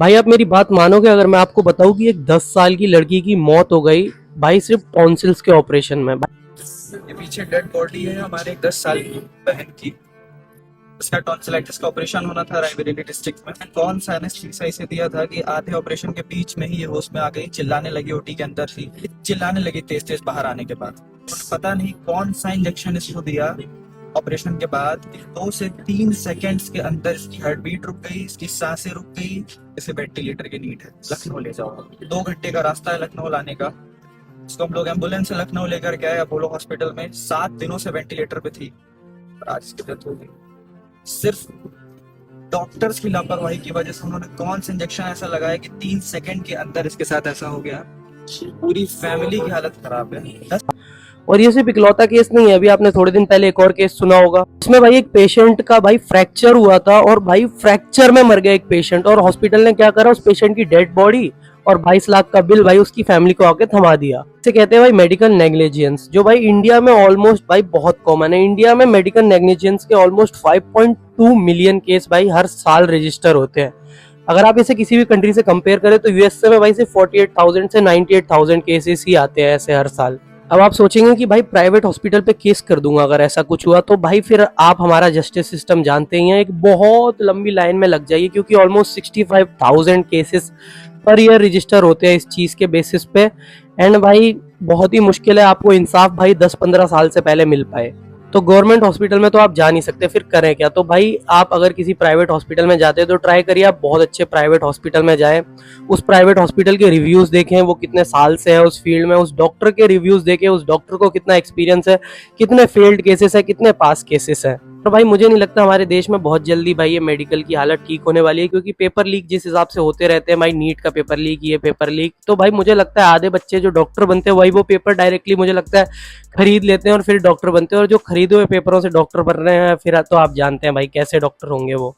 भाई आप मेरी बात मानोगे अगर मैं आपको बताऊं कि एक 10 साल की लड़की की मौत हो गई भाई सिर्फ टॉन्सिल्स के ऑपरेशन में। ये पीछे डेड बॉडी है हमारे एक 10 साल की बहन की। उसका टॉन्सिलाइटिस का ऑपरेशन होना था रायबरेली डिस्ट्रिक्ट में। कौन सा एनेस्थीसिया इसे दिया था कि आधे ऑपरेशन के बीच में ही ये होश में आ गई, चिल्लाने लगी, ओटी के अंदर थी, चिल्लाने लगी तेज तेज बाहर आने के बाद। पता नहीं कौन सा इंजेक्शन इसको दिया ऑपरेशन के बाद, 2 से 3 सेकंड्स के अंदर इसकी हार्ट बीट रुक गई, इसकी सांसें रुक गई। इसे वेंटिलेटर की नीड है, लखनऊ ले जाओ। 2 घंटे का रास्ता है लखनऊ लाने का। इसको हम लोग एम्बुलेंस से लखनऊ लेकर गए अपोलो हॉस्पिटल में। 7 दिनों से वेंटिलेटर पे थी और आज इसकी डेथ हो गई। सिर्फ डॉक्टर्स की लापरवाही की वजह से। उन्होंने कौन सा इंजेक्शन ऐसा लगाया कि 3 सेकंड के अंदर इसके साथ ऐसा हो गया। पूरी फैमिली की हालत खराब है। और ये सिर्फ इकलौता केस नहीं है, अभी आपने थोड़े दिन पहले एक और केस सुना होगा। इसमें भाई एक पेशेंट का भाई फ्रैक्चर हुआ था और भाई फ्रैक्चर में मर गया एक पेशेंट, और हॉस्पिटल ने क्या करा, उस पेशेंट की डेड बॉडी और 22 लाख का बिल भाई उसकी फैमिली को आके थमा दिया। इसे कहते हैं भाई मेडिकल नेग्लिजेंस, जो भाई इंडिया में ऑलमोस्ट भाई बहुत कॉमन है। इंडिया में मेडिकल नेग्लिजेंस के ऑलमोस्ट 5.2 मिलियन केस भाई हर साल रजिस्टर होते हैं। अगर आप इसे किसी भी कंट्री से कंपेयर करें तो यूएसए में भाई सिर्फ 48,000 से 98,000 केसेस ही आते हैं ऐसे हर साल। अब आप सोचेंगे कि भाई प्राइवेट हॉस्पिटल पे केस कर दूंगा अगर ऐसा कुछ हुआ तो। भाई फिर आप हमारा जस्टिस सिस्टम जानते ही हैं, एक बहुत लंबी लाइन में लग जाइए, क्योंकि almost 65,000 cases per year register होते हैं इस चीज के बेसिस पे। एंड भाई बहुत ही मुश्किल है आपको इंसाफ भाई 10-15 साल से पहले मिल पाए। तो गवर्नमेंट हॉस्पिटल में तो आप जा नहीं सकते, फिर करें क्या। तो भाई आप अगर किसी प्राइवेट हॉस्पिटल में जाते हैं तो ट्राई करिए आप बहुत अच्छे प्राइवेट हॉस्पिटल में जाएं, उस प्राइवेट हॉस्पिटल के रिव्यूज देखें, वो कितने साल से है उस फील्ड में, उस डॉक्टर के रिव्यूज देखें, उस डॉक्टर को कितना एक्सपीरियंस है, कितने फेल्ड केसेस है, कितने पास केसेस है। तो भाई मुझे नहीं लगता हमारे देश में बहुत जल्दी भाई ये मेडिकल की हालत ठीक होने वाली है, क्योंकि पेपर लीक जिस हिसाब से होते रहते हैं भाई, नीट का पेपर लीक, ये पेपर लीक, तो भाई मुझे लगता है आधे बच्चे जो डॉक्टर बनते हैं वही वो पेपर डायरेक्टली मुझे लगता है खरीद लेते हैं और फिर डॉक्टर बनते हैं। और जो खरीदे हुए पेपरों से डॉक्टर बन रहे हैं फिर तो आप जानते हैं भाई कैसे डॉक्टर होंगे वो।